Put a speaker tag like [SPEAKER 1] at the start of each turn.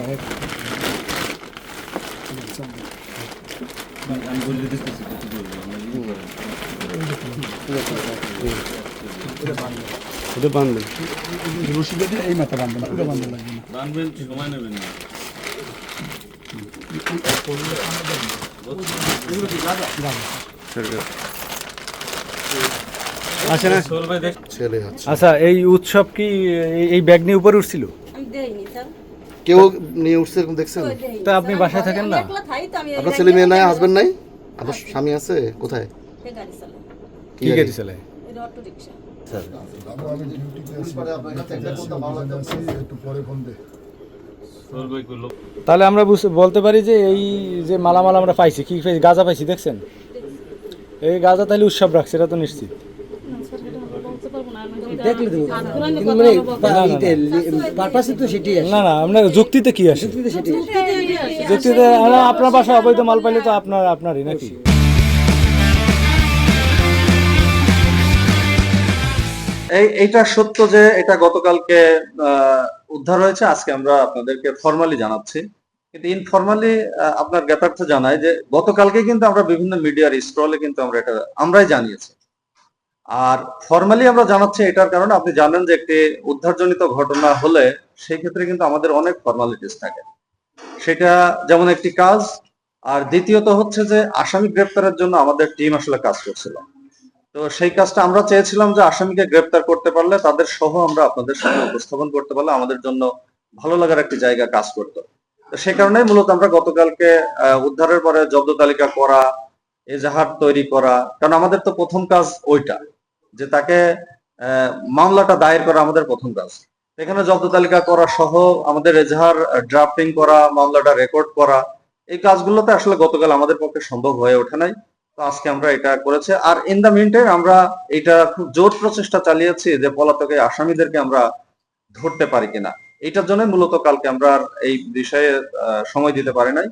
[SPEAKER 1] এই মাথা বাঁধবেন, পুরো বাঁধবেন লাগবে না।
[SPEAKER 2] বাঁধবেন, সময় নেবেন না।
[SPEAKER 3] আচ্ছা, এই উৎসব কি এই ব্যাগ নিয়ে উপরে উঠছিল?
[SPEAKER 4] কেউ নিয়ে উঠছে এরকম দেখছেন?
[SPEAKER 3] তা আপনি বাসায় থাকেন না?
[SPEAKER 4] আপনার ছেলে মেয়ে নাই, হাজবেন্ড নাই? আপনার স্বামী আছে কোথায়?
[SPEAKER 3] কি গাড়ি চালায়? তাহলে আমরা বলতে পারি যে এই যে মালামাল আমরা পাইছি, কি পাইছি? গাঁজা পাইছি, দেখছেন? এই গাঁজা তাহলে উৎসব রাখছে, এটা তো নিশ্চিত। না না, আপনার যুক্তিতে কি আসে? যুক্তিতে আপনার বাসায় অবৈধ মাল পাইলে তো আপনারই নাকি?
[SPEAKER 5] এইটা সত্য যে এটা গতকালকে উদ্ধার হয়েছে, আজকে আমরা আপনাদেরকে ফর্মালি জানাচ্ছি। কিন্তু ইনফরমালি আপনার জ্ঞাতার্থে জানাই যে গতকালকে কিন্তু আমরা বিভিন্ন মিডিয়ার স্ক্রলে কিন্তু আমরা এটা আমরাই জানিয়েছি। আর ফর্মালি আমরা জানাচ্ছি এটার কারণে আপনি জানেন যে একটি উদ্ধারজনিত ঘটনা হলে সেই ক্ষেত্রে কিন্তু আমাদের অনেক ফর্মালিটিস থাকে, সেটা যেমন একটি কাজ। আর দ্বিতীয়ত হচ্ছে যে আসামি গ্রেপ্তারের জন্য আমাদের টিম আসলে কাজ করছিল। তো সেই কাজটা আমরা চেয়েছিলাম যে আসামিকে গ্রেপ্তার করতে পারলে তাদের সহ আমরা আপনাদের সামনে উপস্থাপন করতে পারলে আমাদের জন্য ভালো লাগার একটি জায়গা কাজ করতো। তো সেই কারণেই মূলত আমরা গতকালকে উদ্ধারের পরে জব্দ তালিকা করা, এজাহার তৈরি করা, কারণ আমাদের তো প্রথম কাজ ওইটা, যে তাকে মামলাটা দায়ের করা আমাদের প্রথম কাজ। এখানে জব্দ তালিকা করা সহ আমাদের এজাহার ড্রাফটিং করা, মামলাটা রেকর্ড করা, এই কাজগুলোতে আসলে গতকাল আমাদের পক্ষে সম্ভব হয়ে ওঠে নাই। তো আজকে আমরা এটা করেছি। আর ইন দা মিন টাইম আমরা এটা খুব জোর প্রচেষ্টা চালিয়েছি যে পলাতক এই আসামিদেরকে আমরা ধরতে পারি কিনা। এইটার জন্য মূলত কালকে আমরা এই বিষয়ে সময় দিতে পারি নাই।